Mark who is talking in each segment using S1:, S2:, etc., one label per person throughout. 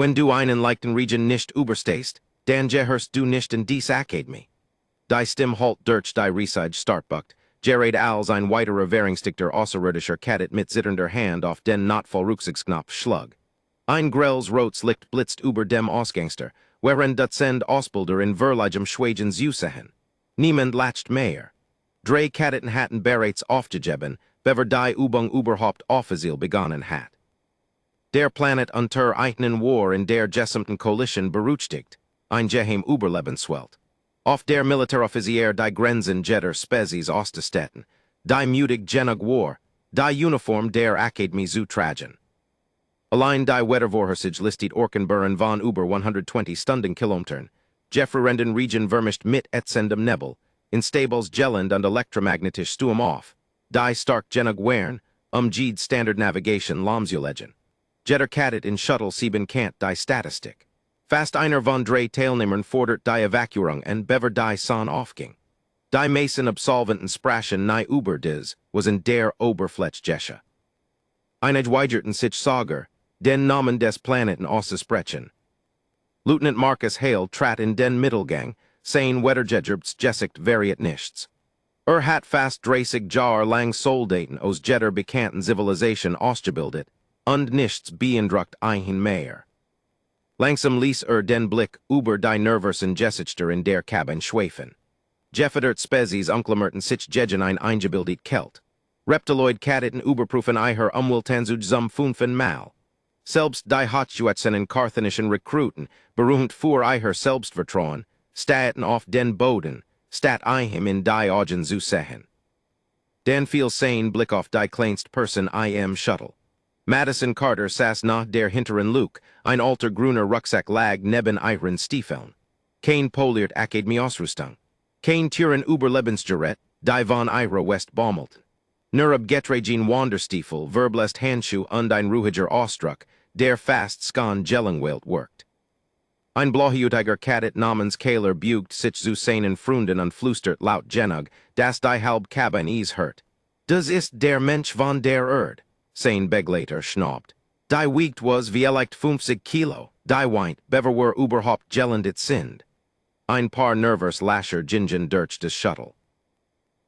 S1: When du einen leichten Region nicht überstehst, dan gehörst du nicht in dies Academy. Die Stim halt durch die Resage startbucht, gerade als ein weiterer Währungsdichter außerirdischer Kadet mit zitternder Hand auf den Notfallrücksichtsknopf schlug. Ein grelles Rots licht blitzt über dem Ausgangster, wherein Dutzend Ausbilder in Verligem Schwagen Zusehen. Niemand lacht mehr. Drei Kadetten hatten bereits aufgegeben, bever die Übung überhaupt offiziell begonnen hat. Der Planet unter einen War in der gesamten Koalition berücksichtigt, ein geheim Überlebenswelt. Auf der Militäroffizier die Grenzen jeder Spezies auszustatten, die mutig genug War, die Uniform der Akademie zu tragen. Allein die Wettervorhersage listet Orkenburen von über 120 Stundenkilometern, gefrierenden Region vermischt mit etzendem Nebel, instables gelend und elektromagnetisch Sturm auf, die stark genug wären, Jede Standard Navigation lahmzulegen. Jeder Kadet in Shuttle sieben Kant die Statistik. Fast einer von drei Teilnehmern fordert die Evakuierung und bever die Son aufging. Die Mason Absolventen sprachen nie über dies, was in der Oberfläche. Einige weigerten sich Sager, den Namen des Planeten auszusprechen. Lieutenant Marcus Hale trat in den Mittelgang, saying Wettergegerbs gesicht variet nichts. Hat fast 30 Jahr lang Soldaten aus jeder bekannten Zivilisation ausgebildet, und nichts beeindruckt einen mehr. Langsam ließ den Blick über die nervösen Gesichter in der Cabin schweifen. Jeffedert Spezies unklemmerten sich gegen ein eingebildet Kelt. Reptiloid Kadetten überprüfen ihr Umweltanzug zum 5. Mal. Selbst die Hochschwätzenden karthenischen Rekruten berühmt für ihr Selbstvertrauen, staten auf den Boden, stat ihm in die Augen zu sehen. Den viel sein Blick auf die kleinst Person im Shuttle. Madison Carter saß nach der hinteren Luke, ein alter grüner Rucksack lag neben ihren Stiefeln. Kein poliert Akademie-Ausrüstung. Kein Türen Überlebensgerät, die von ihrer West baumelten. Nur abgetregen Wanderstiefel, verblest Handschuh und ein ruhiger Ausdruck, der fast skan Gelangwelt wirkt. Ein blauhäutiger Kadet namens Kaler bugt sich zu seinen Freunden und flüstert laut genug, dass die halb Cabin is hört. Das ist der Mensch von der Erde, sein Begleiter schnaubt. Die wiegt was vielleicht 50 Kilo, die weint, bever wir überhaupt gelendet sind. Ein paar nervös Lascher gingen durch das Shuttle.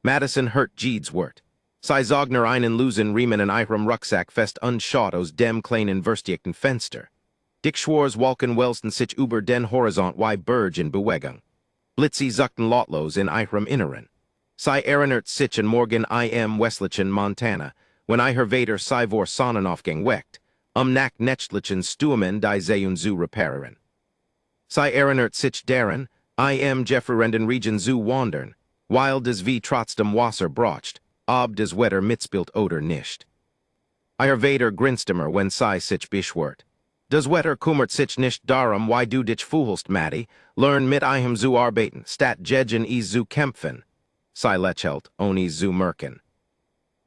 S1: Madison hört Jedes Wort. Sie zogner einen losen Riemen in ihrem Rucksack fest und schaut aus dem kleinen verstickten Fenster. Dick Schwarz walken wellsten sich über den Horizont wie Berge in Bewegung. Blitzi zuckten lautlos in ihrem Inneren. Sie erinnert sich an Morgen im westlichen Montana, wenn ihr Vater sie vor Sonnenaufgang weckt, nach nächtlichen Stürmen die Seen zu reparieren. Sie erinnert sich daran, im gefrierenden Region zu wandern, weil des wie trotzdem Wasser bracht, ob des Wetter mitspielt oder nicht. Ihr Vater grinst immer, wenn sie sich beschwert. Das Wetter kümmert sich nicht darum, why du dich fühlst, Matty, lern mit ihm zu arbeiten, stat gegen is zu kämpfen. Sie lächelt, ohne zu merken.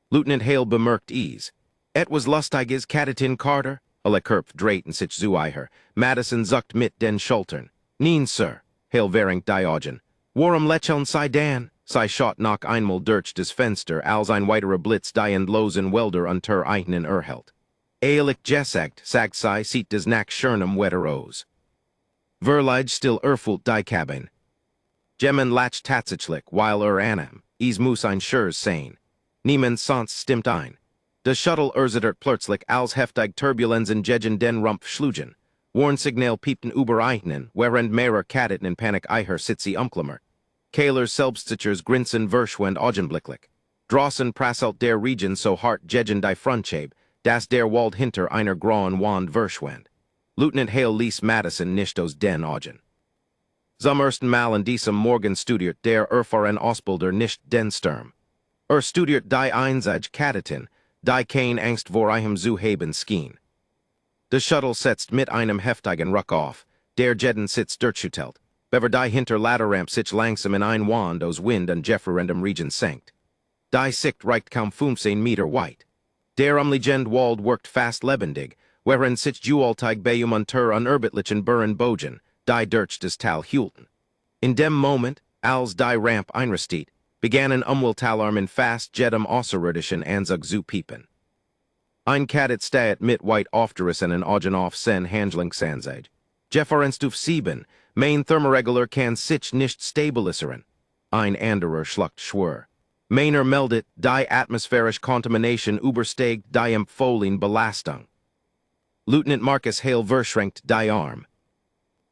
S1: Lieutenant Hale bemerkt is. Etwas lustiges Kadetin Carter? Alle Körp drehten sich zu ihr. Madison zuckt mit den Schultern. Nein, Sir, Hale während die Augen. Warum lächeln Sie dan? Sie schaut noch einmal durch das Fenster, als ein weiterer Blitz die endlosen Wälder unter einen erhält. Ehrlich gesagt, sagt sie, sieht des nach schönem Wetter aus. Verlige still erfüllt die Cabin. Gemmen lacht tatsächlich, weil anam, is muss ein Schurz sein. Niemand sonst stimmt ein. Das Shuttle erzittert plötzlich als heftig Turbulenzen gegen den Rumpf schlugen. Warnsignal piepten über einen, während mehrer Kadetten in Panik ihr Sitze umklammert. Kahlers Selbstsichers grinsen verschwend augenblicklich. Draußen prasselt der Region so hart gegen die Frontscheibe, dass der Wald hinter einer grauen Wand verschwand. Lieutenant Hale ließ Madison nicht aus den Augen. Zum ersten Mal in diesem Morgen studiert der erfahrene Ausbilder nicht den Sturm. Studiert die einsage Kadetin, die kein Angst vor ihm zu haben schien. Das Shuttle setzt mit einem heftigen Ruck auf, der jeden Sitz durchschüttelt, bever die hinter Ladderramp sich langsam in ein Wand aus Wind und gefrierendem Region senkt. Die Sicht reicht kaum 15 Meter weit. Der umliegende Wald wirkt fast lebendig, während sich Jewelteig unter unerbittlichen Bogen, die durch das Tal hielten. In dem Moment, als die Ramp einrastet, begannen Umweltalarmen fast jedem außerirdischen Anzug zu piepen. Ein Kadet Staat mit White Aufgerissen en Augen auf sen Handling Sanzage. Jefferenstuf sieben, main Thermoregular kann sich nicht stabilisieren. Ein anderer schluckt schwur. Mainer meldet, die atmosphärische Kontamination übersteigt die empfohlene Belastung. Lieutenant Marcus Hale verschränkt die Arm.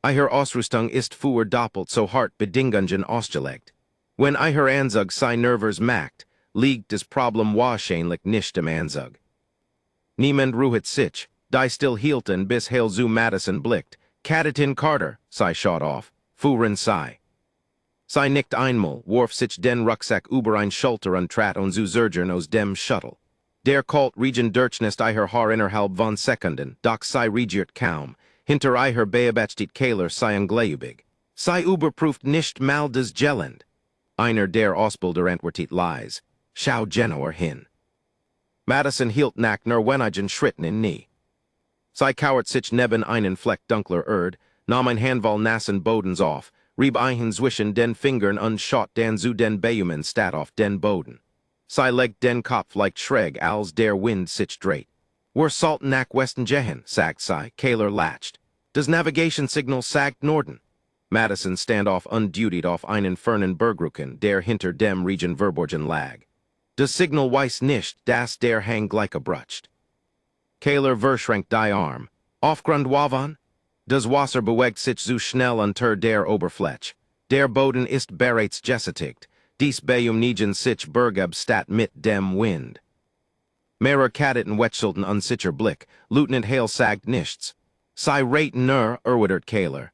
S1: Ihre Ausrüstung ist für doppelt so hart Bedingungen ausgelegt. Wenn ihre Anzug sei Nervers macht, liegt das Problem wahrscheinlich nicht im Anzug. Niemand ruht sich, die still hielten bis Hale zu Madison blickt. Kadetin Carter, sei shot off, fuhren sei. Sei nicht einmal, warf sich den Rucksack über ein Schulter und trat on zu Zergern aus dem Shuttle. Der Kalt Region Durchnest ihrer Haar innerhalb von Sekunden, doch sei regiert kaum, hinter ihrer beobachtet Kehler sei ungläubig. Sei überprüft nicht mal des Gelend. Einer der Ausbilder antwortet leise, schau genauer hin. Madison hielt nach nur wenigen Schritten in nie. Sei kauert sich neben einen Fleck dunkler Erd, nahm ein Handvoll nassen Bodens auf, rieb einen zwischen den Fingern und schott den zu den Beumen stat auf den Boden. Sei legt den Kopf leicht schräg, als der Wind sich dreht. Wir sollten nach Westen gehen, sagt sei, Kehler latscht. Das Navigation Signal sagt Norden. Madison stand off undutied auf einen fernen Bergrücken, der hinter dem Region Verborgen lag. Das Signal weiß nicht, dass der Hang gleichgebrücht. Kehler verschränkt die Arm. Aufgrund wovon? Das Wasser bewegt sich zu schnell unter der Oberfläche. Der Boden ist bereits gesättigt. Dies beumnigen sich bergab statt mit dem Wind. Mehrer Kadetten wechselten unsicher Blick. Lieutenant Hale sagt nichts. Sei raten nur, erwidert Kehler.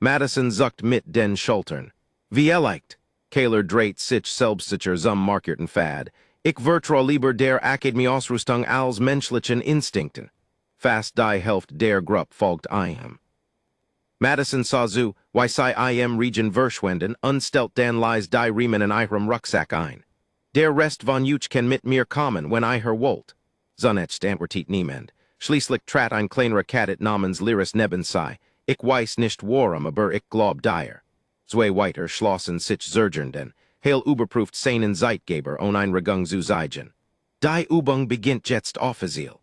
S1: Madison zuckt mit den Schultern. Wie leicht. Kehler dreht sich selbstsicher zum markierten Fad. Ich vertraue lieber der Akademie-Ausrüstung als menschlichen Instinkten. Fast die Hälfte der Gruppe folgt ihm. Madison sah zu, wie sei im Region verschwenden, unstellt den leis die Riemen in ihrem Rucksack ein. Der Rest von euch kann mit mir kommen, wenn ihr wollt. Zunächst antwortet niemand. Schließlich trat ein kleinerer Kadet namens Lyris neben sei. Ich weiß nicht worum, aber ich glaub dir. Zwei weiter schlossen sich zergernden. Hale überprüft seinen Zeitgeber on ein Regung zu zeigen. Die Übung beginnt jetzt offiziell.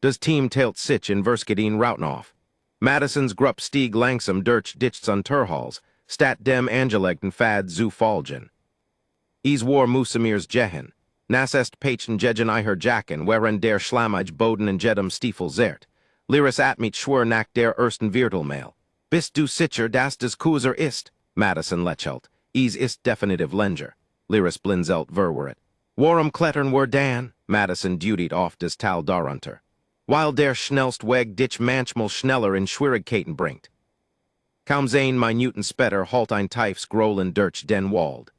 S1: Das Team teilt sich in verschiedene Routen auf. Madisons Gruppe stieg langsam durch Ditchs und Turhals, stat dem angelegten Fad zu folgen. Is war Musamirs Jehen, nas est Pachen Jegen iher Jacken, wherein der Schlammige Boden in Jedem Stiefel zert. Lyris atmit schwur nach der ersten Viertelmail. Bist du sicher, dass das Kuser ist? Madison lächelt. Is ist definitiv Lenger. Lyris blinzelt verweret. Warum klettern wir dan? Madison dutied auf das Tal darunter. Weil der schnellst Weg dich manchmal schneller in Schwierigkeiten bringt. Kaum sein Minuten später halt ein tiefes Grollen durch den Wald.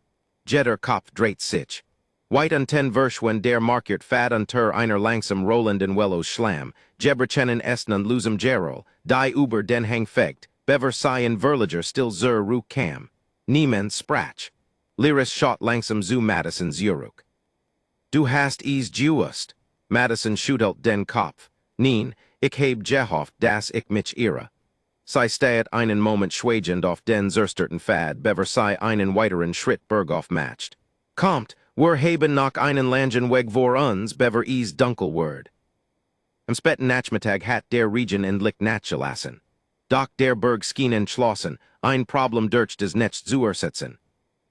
S1: Jeder Kopf dreht sich. Weit und ten verschwen der markiert Fad unter einer langsam rollenden Wellos Schlamm, Jeberchennen Essen und Lusem Gerol, die über den Hang fegt, bever seien Verliger still zur Ruh kam. Niemand sprach. Lyris schott langsam zu Madisons Juruk. Du hast es gewusst. Madison schüttelt den Kopf. Nein, ich heb gehofft, dass ich mich irre. Sei steht einen Moment schweigend auf den zerstörten Fad, bever sei einen weiteren Schritt bergauf matcht. Kommt, wir haben noch einen langen Weg vor uns, bever es dunkel word. Am späten Nachmittag hat der Region endlich nachgelassen. Doch der Berg schien entschlossen, ein Problem durch das Netz zu ersetzen.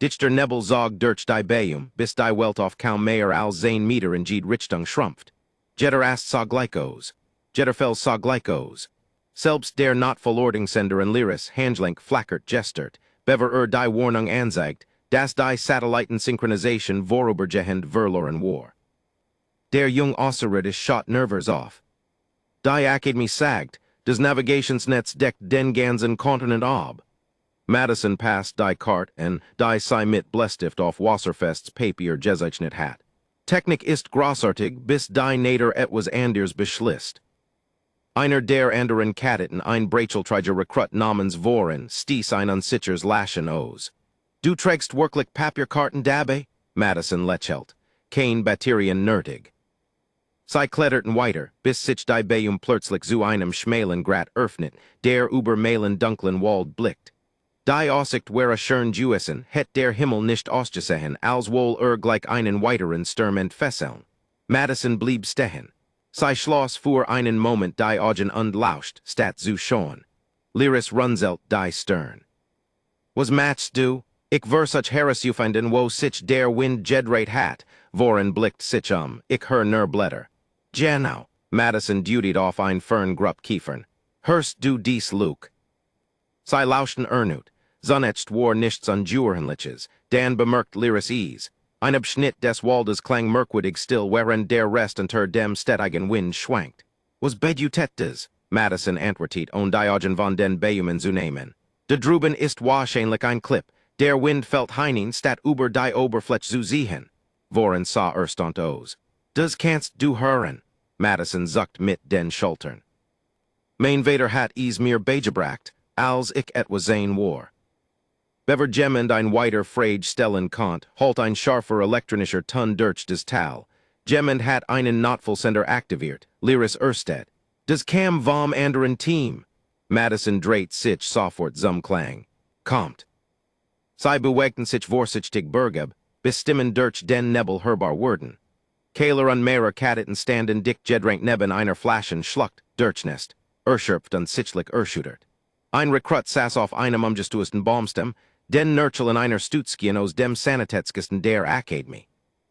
S1: Dich der Nebel zog durch die Beum, bis die Welt auf kaum mehr als 10 Meter in jede Richtung schrumpft. Jeder ast sah gleich Jeder fell sah gleich Selbst der not Verlordingsender in Lyris, Handlink, flackert gestert, bever die Warnung anzeigt, dass die Satellitensynchronisation vorübergehend verloren war. Der Jung Außerirt ist schott Nervers auf. Die Akademie sagt, das Navigationsnetz deckt den ganzen Kontinent ab. Madison passt die Kart und die sei mit Bleistift auf Wasserfests Papier gezeichnet hat. Technik ist großartig, bis die Nader etwas anders beschließt. Einer der anderen Kadetten ein Brachelträger Rekrut namens Voren stieß ein unsichers Lachen aus. Du trägst wirklich Papierkarten dabei? Madison lächelt. Kein Batterien nötig. Sei kletterten weiter, bis sich die Beum plötzlich zu einem schmalen Grat öffnet, der über malen dunklen Wald blickt. Die Aussicht wäre schön gewesen, hätt der Himmel nicht ausgesehen, als wohl gleich einen weiteren Sturm entfesseln. Madison blieb stehen. Sei Schloss für einen Moment die Augen und lauscht, statt zu schauen. Lyris runzelt die Stern. Was match du? Ich such herausfinden wo sich der Wind jedreit hat, voren blickt sich ich hör nur Blätter. Genau, Madison dutied auf ein fern grupp kiefern. Hörst du dies Luke? Sei lauschten ernut, zunetzt war nichts unjurenliches, dan bemerkt Lyris ease. Ein Abschnitt des Waldes klang merkwürdig still, wherein der Rest unter dem stetigen Wind schwankt. Was bedutettes? Madison antwortet on Diogen von den Beumen zu nehmen. De drüben ist wahrscheinlich ein Clip, der Wind fällt hinein statt über die Oberfläche zu ziehen. Voren sah erst os. Das kannst du hören. Madison zuckt mit den Schultern. Mein Vater hat es mir beigebracht, als ich etwas sein war. Bever gemmend ein weiter Frage stellen konnte, halt ein scharfer elektronischer Ton durch des Tal. Gemmend hat einen Notfallsender aktiviert, Lyris Ersted. Das kam vom anderen Team. Madison dreht sich sofort zum Klang. Kommt. Sei bewegten sich vorsichtig Bergab, bestimmen durch den Nebel hörbar werden. Kaler und mehrer Kadetten standen dick jedrank neben einer Flaschen schluckt, durchnest, erschöpft und sichtlich erschüttert. Ein Rekrut saß auf einem umgestoßten Baumstamm, den Nurchel in einer Stutskien aus dem Sanitätskisten der Akademie.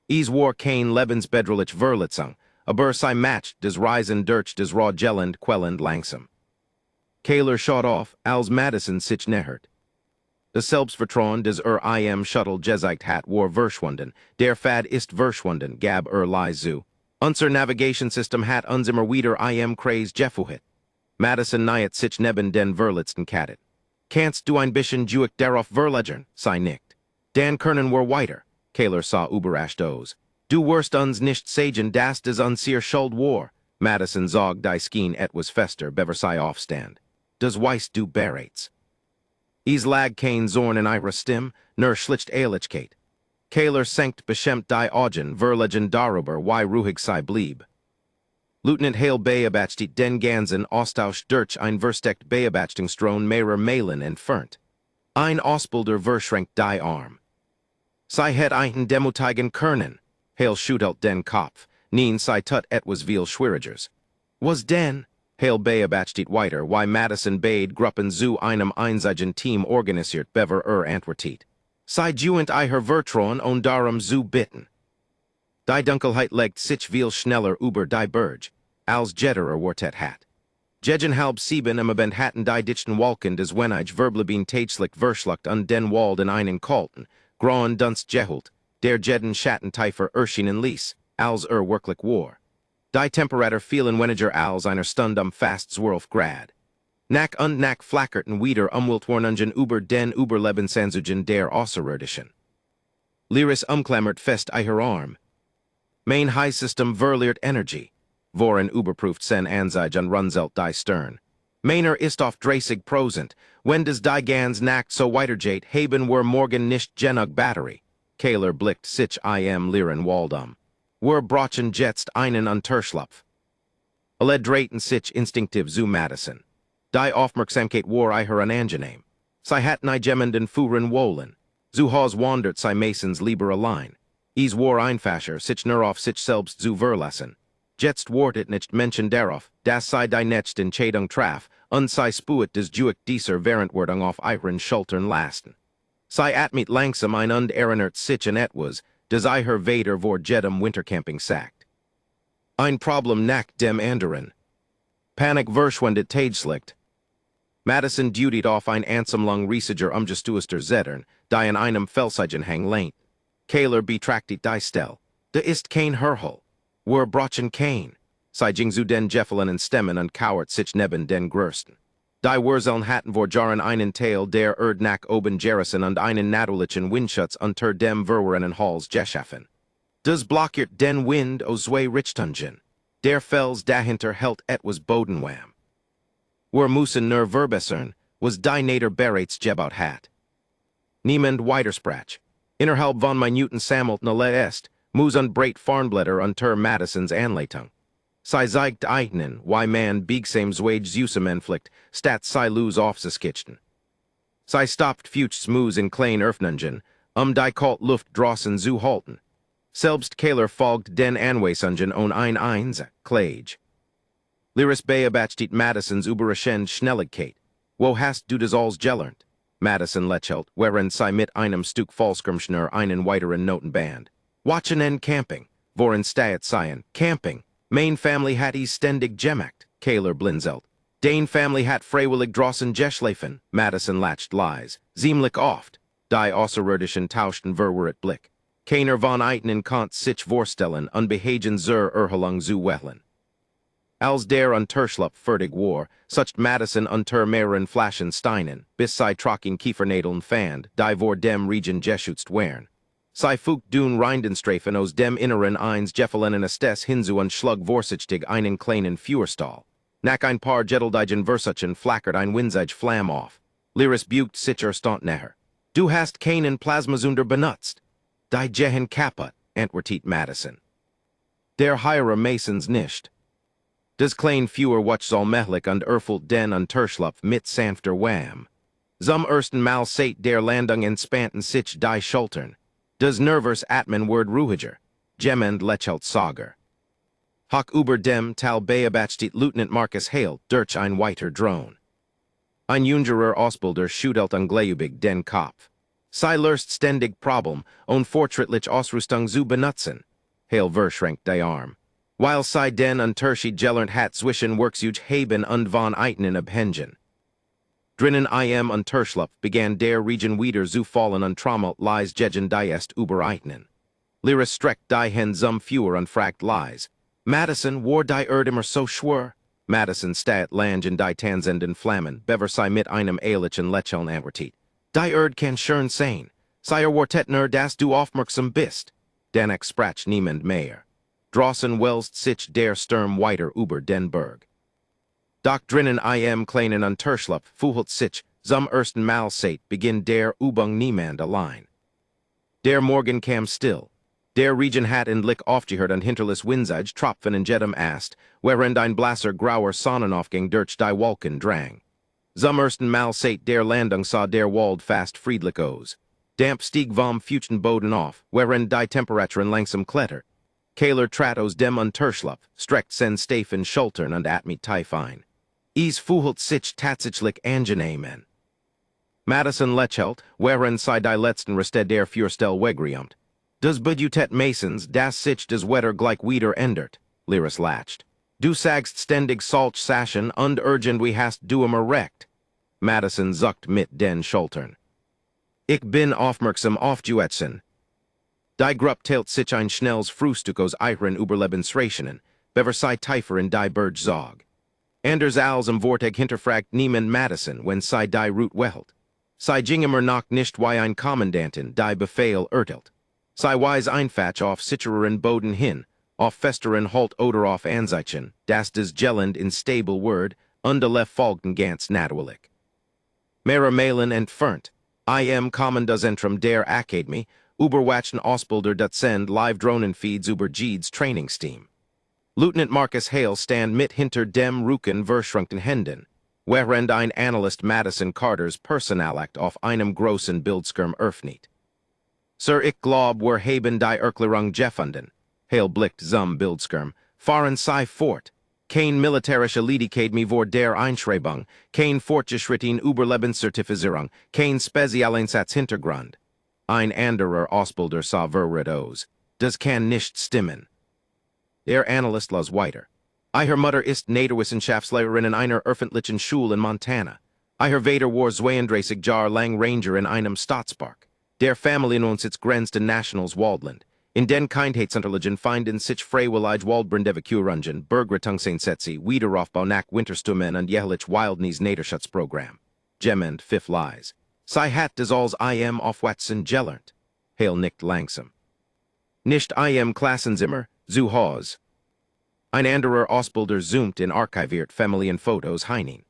S1: Es war kein lebensbedrohlich Verletzung, aber sei matcht des Reisen durch des raw gellend quellend langsam. Kaler schaut auf, als Madison sich nähert. Das Selbstvertrauen des IM Shuttle gezeigt hat war verschwunden, der Fad ist verschwunden, gab leise zu. Unser Navigationssystem hat uns immer wieder IM Kreis gefuhit. Madison niet sich neben den verletzten Kadet. Kannst du ein bisschen Juick darauf verlegern, sei nickt. Dan Kernen war weiter, Kaler sah überrascht aus. Du wirst uns nicht sagen, dass des unser Schuld war. Madison zog die Skien etwas fester, bever sei aufstand. Das weißt du bereits. Es lag kein Zorn in ihrer Stimme, nur schlicht Ehrlichkeit. Kaler senkt beschämt die Augen, verlegen darüber, wie ruhig sei blieb. Lieutenant Hale beobachtet den ganzen Austausch durch ein versteckt Beobachtungsdrone mehrer Meilen entfernt. Ein Ausbilder verschränkt die Arm. Sei het einen demutigen können. Hale schüttelt den Kopf, nien sei tut etwas viel schwierigers. Was denn? Hale beobachtet weiter, wie Madison bade Gruppen zu einem einzigen Team organisiert bever antwortet. Sei juent ihr Vertrauen und darum zu bitten. Die Dunkelheit legt sich viel schneller über die Berge, als Jetterer wortet hat. Gegen halb sieben bend hatten die dichten Wolken des Wenige verbleben täglich verschluckt und den Wald in einen kalten, grauen Dunst gehult, der jeden Schattentiefer erschienen ließ, als wirklich war. Die Temperatur fielen weniger als einer Stunde fast 12 Grad. Nack und nack flackerten wieder Umweltwarnungen über den Überlebensanzeigen der Außerirdischen. Lyris umklammert fest ihr Arm. Mein High-System verliert Energie. Voren überprüft sen Anzeige und runzelt die Stern. Meiner ist auf 30%, wenn des die ganz Nacht so weitergeht, haben wir morgen nicht genug Batterie. Kaler blickt sich Liren Waldum. Wir brauchen jetzt einen Unterschlupf. Alle drehten sich instinktiv zu Madison. Die Aufmerksamkeit war ihr Angenehm. Sie hatten gemenden Fuhren wollen. Zu Haus wandert sie Masons lieber allein. Es war einfacher, sich nur auf sich selbst zu verlassen. Jetzt ward it nicht Menschen darauf, dass sie die nicht in Schädung traf, und sie spuet des Juick dieser Verantwortung auf ihren Schultern lasten. Sie atmet langsam ein und erinnert sich an etwas, des ihr Vater vor jedem Wintercamping sagt. Ein Problem nach dem anderen. Panik verschwindet täglich. Madison dutied auf ein ansamlung riesiger umgestoßter Zettern, die in einem felsigen Hang lehnt. Kaler betrachtet die Stelle. Da ist kein Hörhol. Wir brauchen kein. Sie ging zu den Jeffeln Stemmen und kauert sich neben den Größten. Die Wurzeln hatten vor Jahren einen Teil der nach oben gerissen und einen natürlichen Windschutz unter dem verworrenen Hals geschaffen. Das blockiert den Wind aus zwei Richtungen. Der Fels dahinter hält etwas Bodenwam. Wir müssen nur verbessern, was die Nader bereits gebaut hat. Niemand weitersprach. Innerhalb von Minuten sammelt Nelle est, muss und breit Farnblätter unter Madisons Anleitung. Sie zeigt eignen, wie man biegsam Zweigsjusemenflikt, statt sie lose aufzuskichten. Sie stoppt fuchs Moos in klein Öffnungen, die kalt Luft draußen zu halten. Selbst Kaler folgt den Anweisungen on ein eins, Klage. Lyris beabachtet Madison's überraschend Schnelligkeit. Wo hast du das alles gelernt? Madison lächelt, während sie mit einem Stück Volkskrumschner einen weiteren Notenband. Watchen en Camping, worin steht seien, Camping. Main Family hat is ständig gemacht, Kaler blinzelt. Dane Family hat freiwillig drossen geschlafen, Madison lacht lies. Ziemlich oft. Die außerirdischen tauschten verwirrt Blick. Keiner von Eitnen kont sich vorstellen, unbehagen zur Erholung zu wehlen. Als der Unterschlupf fertig war, sucht Madison unter mehreren Flaschen Steinen, bis sie trocken Kiefernadeln fand, die vor dem Regen geschützt wären. Sie fugt dun Reindenstreifen aus dem Inneren eins Gefallenen Estes hinzu und schlug vorsichtig einen kleinen Fuhrstall. Nach ein paar Jetteldigen Versuchen flackert ein winzige Flamme auf. Lyris bugt sich erstaunt näher. Du hast keinen Plasmasünder benutzt. Die Gehen kaputt, antwortet Madison. Der Heire Masons nicht. Das klein Fuhr watch allmählich und erfüllt den Unterschlupf mit sanfter Wham. Zum ersten Mal seit der Landung entspanten sich die Schultern. Das nervös Atmen word ruhiger. Gemmend lächelt Sager. Hoch über dem Tal beabachtet Lieutenant Marcus Hale durch ein weiter Drone. Ein jüngerer Ausbilder schüttelt ungläubig den Kopf. Sie löst ständig Problem und fortschrittlich Ausrüstung zu benutzen. Hale verschränkt die Arm. Weil sie den Unterschied gelernt hat zwischen Werkzeug haben und von Eitnen abhängen. Drinnen im Unterschlupf begann der Regen wieder zu fallen und trommelt lies gegen die Est über Eitnen. Lyris streckt die Hände zum Fuhr und fragt lies. Madison, war die immer so schwer? Madison stat lang in die Tanzenden Flammen, bever sei mit einem ehrlichen Lächeln antwortet. Die kann schön sein. Sei wartetner, dass du aufmerksam bist. Danach sprach niemand mehr. Draußen wälzt sich der Sturm weiter über den Berg. Doch drinnen im kleinen Unterschlupf fühlt sich, zum ersten Mal seit Beginn der Übung niemand allein. Der Morgen kam still. Der Regen hat endlich aufgehört und hinterließ winzige Tropfen in jedem Ast, während ein blasser grauer Sonnenaufgang durch die Wolken drang. Zum ersten Mal seit der Landung sah der Wald fast friedlich aus. Damp stieg vom feuchten Boden auf, während die Temperaturen langsam klettert. Kaler trat aus dem Unterschlupf, streckt sen Stephen Schultern und atmet tief ein. Es fühlt sich tatsächlich angenehm an. Madison lächelt, während sie die letzten Reste der Fürstell wegräumt. Das Budget Masons, das sich das Wetter gleich wieder ändert, Lyris lacht. Du sagst ständig solch Sachen und irgendwie hast du immer recht. Madison zuckt mit den Schultern. Ich bin aufmerksam auf Juetzen. Die Gruppe teilt sich ein schnelles Frühstück aus ihren Überlebensrationen, bever sei tiefer in die Bergzog. Anders als im Vortag hinterfragt niemand Madison, wenn sei die Route wählt. Sei ging immer noch nicht wie ein Kommandantin die Befehl erteilt. Sei weis einfach auf sichereren Boden hin, auf festeren Halt oder auf Anzeichen, das des Gelend in stable Word, underlef folgten ganz natürlich. Mera Mailen entfernt, im Kommandozentrum der Akademie, überwachen Ausbilder Dutzend Live-Drohnenfeeds über Jeeds Trainingsteam. Lieutenant Marcus Hale stand mit hinter dem Rücken verschrunkten Händen, während ein Analyst Madison Carters Personalakt auf einem großen Bildschirm öffnet. Sir, ich glaub, wir haben die Erklärung gefunden. Hale blickt zum Bildschirm. Fahren Sie fort. Kein militärische Ledigkeit mehr vor der Einschreibung, kein fortgeschritten Überlebenszertifizierung, kein Spezialeinsatz-Hintergrund. Ein anderer Ausbilder sah verwirrt aus. Das kann nicht stimmen. Der Analyst las weiter. Ihre Mutter ist Naturwissenschaftslehrerin in einer öffentlichen Schule in Montana. Ihr Vater war 32 Jahre lang Ranger in einem Staatspark. Der Familienwohnsitz grenzt in Nationals Waldland. In den Kindheitsunterliegen finden sich freiwillig Waldbrandevecurungen, Bergrettungseinsätze, Wiederaufbau nach Winterstürmen und jährlich Wildnis Naturschutzprogramm. Gemmend Pfiff lies. Sie hat das als im aufwachsen gelernt. Hale nickt langsam. Nicht im Klassenzimmer, zu Hause. Ein anderer Ausbilder zoomt in archiviert Familienfotos hinein.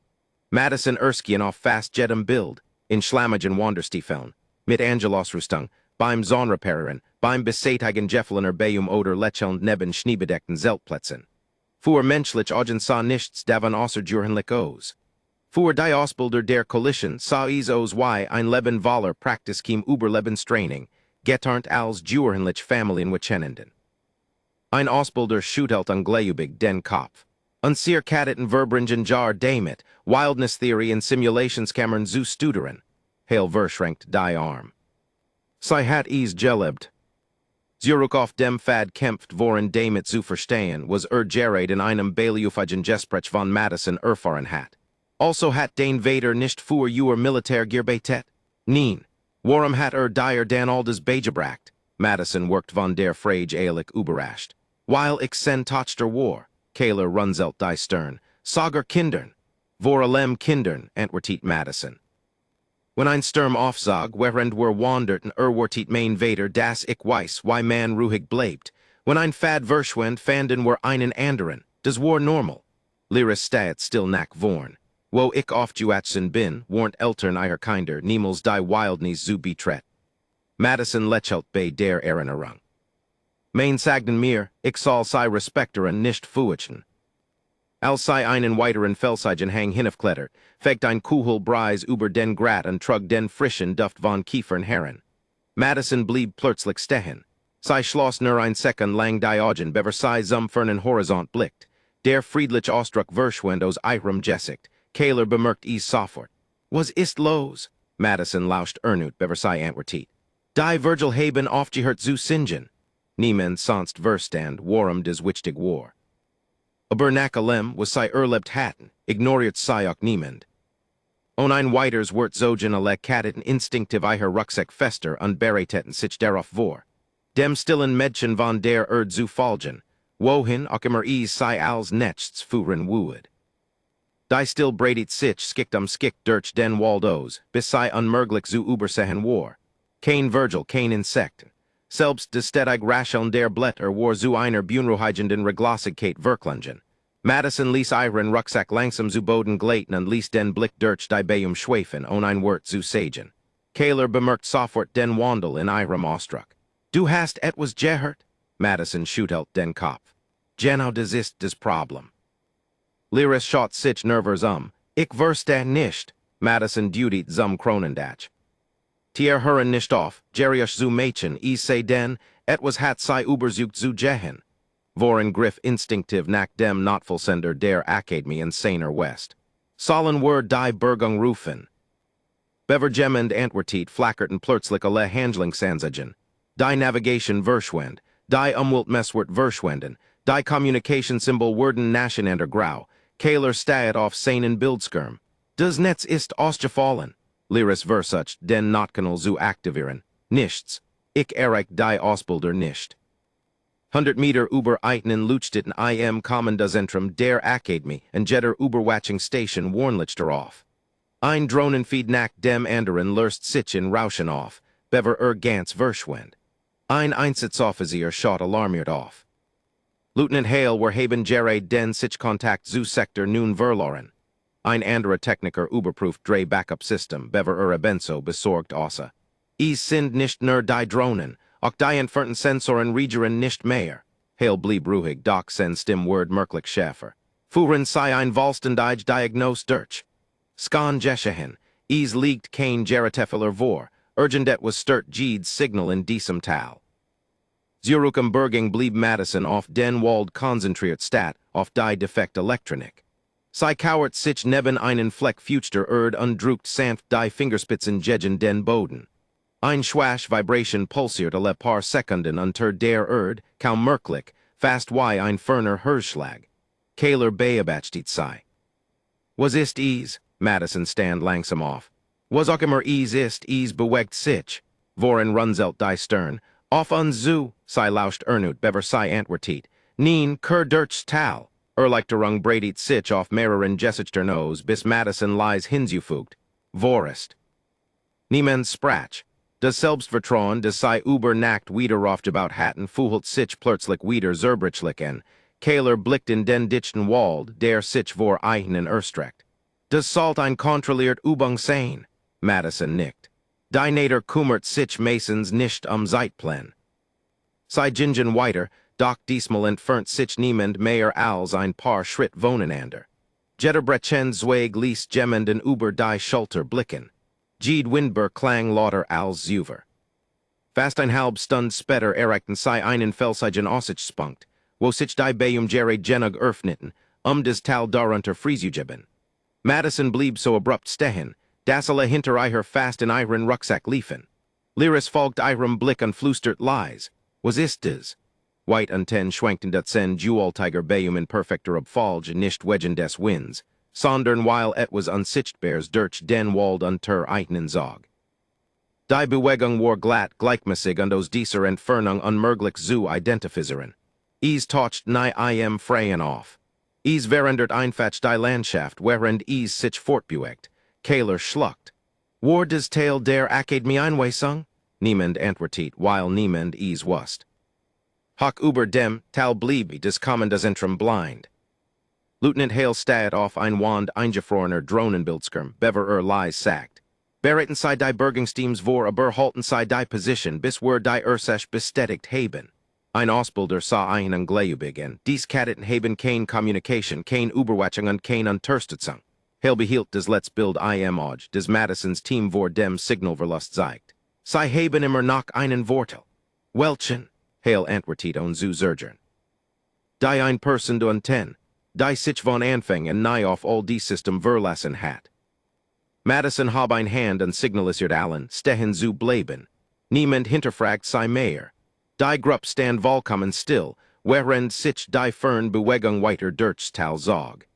S1: Madison Erskine auf fast jedem Bild, in schlammigen Wanderstiefeln, mit Angelausrüstung, beim Zonrepairern, beim beseitigen Jeffelner Beum oder lächelnd neben schneebedeckten Zeltplätzen. Für menschlich Augen sah nichts davon außergewöhnlich aus. Für die Ausbilder der Koalition sah es aus wie ein Leben voller Praxis kim Überlebenstraining, Getarnt als Jurenlich Familien Wichenenden. Ein Ausbilder schutelt unglaubig den Kopf. Unseer Kadetten Verbringen jar damit, Wildness Theory and Simulationskammern zu studeren. Hail verschränkt die Arm. Sie hat es gelebt. Zurück auf dem Fad kämpft voren damit zu verstehen, was gerät in einem Beiliufigen Gesprech von Madison erfahren hat. Also hat den Vader nicht für Militär gearbeitet? Nein. Warum hat dir dan aldes beigebracht? Madison worked von der Frage eilig überrascht. Weil ich sen tochter war, Kayler runzelt die Stern, Sager Kindern. Vor allem Kindern, antwortet Madison. When ein Sturm aufzog, während wanderten wartet mein Vader, das ich weiß, why man ruhig bleibt. When ein Fad verschwand, fanden einen anderen, das war normal. Lyris stat still nach vorn. Wo ich aufgewachsen bin, warnt Eltern ihrer Kinder, niemals die Wildnis zu betret. Madison lächelt bei der Erinnerung. Mein sagten mir, ich soll sie respekteren nicht fürchten. Als sie einen weiteren Felsigen hang hinaufklettert, fegt ein Kuhel Breis über den Grat und trug den frischen Duft von Kiefern heran. Madison blieb plötzlich stehen. Sie schloss nur ein Sekund lang die Augen, bever sie zum fernen Horizont blickt. Der friedlich Ausdruck verschwand aus ihrem Gesicht. Kayler bemerkt es sofort. Was ist los? Madison lauscht ernut, bever sie antwortet. Die Virgil haben aufgehört zu singen. Niemand sonst verstand, warum des wichtig war. Aber nach allem, was sie erlebt hatten, ignoriert sie auch niemand. Ein weiters wird zogen alle Kadetten instinktiv ihr Rucksack fester und bereiteten sich darauf vor. Dem stillen Mädchen von der zu folgen, wohin auch immer sie als nechts fuhren would. Die still breitet sich skikt skick durch den Waldos, bis sie unmöglich zu übersehen war. Kein Virgil, kein Insekten. Selbst des stedig Rascheln der Blätter war zu einer Bunruhigenden Reglosigkeit verklungen. Madison ließ ihren Rucksack langsam zu Boden gleiten und ließ den Blick durch die Beum schweifen, ein Wort zu sagen. Kayler bemerkt sofort den Wandel in ihrem Ausdruck. Du hast etwas gehört? Madison schüttelt den Kopf. Genau das ist das Problem. Lyris schaut sich nervös Ich verstehe nicht. Madison dudet zum Kronendach. Tier hören nicht auf, Gerius zu Mädchen, sei denn, etwas hat sei übersucht zu gehen. Voren griff instinktiv nach dem Notfallsender der Akademie in seiner West. Sollen die Bergung rufen. Bevergemmend antwortet flackerten plötzlich alle Handlungsanzeigen. Die Navigation verschwand, die Umweltmesswort verschwanden, die Kommunikationssymbol werden nacheinander grau, Kayler steht auf seinen Bildschirm. Das Netz ist ausgefallen. Lyris versucht, den Notkanal zu aktivieren. Nichts. Ich erreicht die Ausbilder nicht. 100 Meter über einen Leuchteten im Kommandozentrum der Akademie und jeder Überwachungsstation warnlich darauf. Ein Drohnenfeed nach dem anderen löst sich in Rauschen auf, bever ganz verschwand. Ein Einsatzoffizier schaut alarmiert auf. Lieutenant Hale haben gerät den Sichtkontakt zu Sektor nun verloren. Ein anderer Techniker überprüft drei Backup-System, bever ebenso besorgt außer. Es sind nicht nur die Drohnen, auch die entfernten Sensoren regieren nicht mehr. Hale blieb ruhig, doch sein Stimmwort merklich schärfer. Fuhren sei ein vollständig Diagnose durch. Skan geschehen, es liegt kein Gerätefehler vor, urgent was stört jedes Signal in diesem Tal. Zurück am Bergung blieb Madison auf den Wald konzentriert statt auf die defekt Elektronik. Sie kauert sich neben einen Fleck Future und drückt sanft die Fingerspitzen gegen den Boden. Ein schwache Vibration pulsiert alle paar Sekunden unter der kaum merklich, fast wie ein ferner Herzschlag. Kayler beobachtet sie. Was ist es? Madison stand langsam auf. Was auch immer ist, bewegt sich. Voren runzelt die Stern. Auf uns zu, sie lauscht ernut, bever sie antwortet. Nien, durch Tal. Erleichterung breitet sich auf mehreren Gesichtern bis Madison lies hinzufügt. Vorest. Niemand sprach. Das Selbstvertrauen, das sei übernacht wieder aufgebaut hatten, fühlt sich plötzlich wieder zerbrechlich an. Kayler blickt in den dichten Wald, der sich vor ihnen erstreckt. Das sollt ein kontrolliert Übung sein. Madison nickt. Die Nader kümmert sich meistens nicht Zeitplan. Sie gingen weiter, doch diesmal entfernt sich niemand mehr als ein paar Schritt voneinander. Jeder Brechen Zweig ließ jemanden über die Schulter blicken. Jede Windber klang lauter als Zuver. Fast ein halb Stund später erreichten sie einen Felsigen Aussichtspunkt, wo sich die Bayum Jerry genug öffneten, des Tal darunter Friesugeben. Madison blieb so abrupt stehen, dass alle hinter ihr fast in ihren Rucksack liefen. Lyris folgt ihrem Blick und flüstert leise. Was ist das? White und ten schwankten dat sen Jewel-Tiger Bayum in perfekter Abfalge nicht wegen des Winds, sondern weil etwas unsichtbares durch den Wald unter ihnen zog. Die Bewegung war glatt gleichmäßig und aus dieser Entfernung unmöglich zu identifizieren. Es taucht nie freien auf. Es verändert einfach die Landschaft, während es sich fortbewegt. Keiler schluckt. War das Teil der Akademie Einweisung? Niemand antwortet, weil niemand es wusste. Hoch über dem Tal blieb des Kommandos Entrum blind. Lieutenant Hale stad auf ein Wand eingefrorener Drohnenbildschirm, bever leise sagt. Beriten sei die Bergungsteams vor aber halten sei die Position, bis wir die Ursache bestätigt haben. Ein Ausbilder sah einen Gleubig dies Kadetten haben kein Communication, kein Überwachung und kein Unterstützung. Hale behielt das letzte Bild auch, des Madisons Team vor dem Signalverlust zeigt. Sei haben immer noch einen Vorteil. Welchen? Hale antwortet on zu Zergern. Die ein Person du ten, die sich von Anfang an nahe auf all die System verlassen hat. Madison hab ein Hand und signalisiert allen, stehen zu bleiben. Niemand hinterfragt sei mehr. Die Gruppe stand vollkommen still, während sich die Fernbewegung weiter durch Tal zog.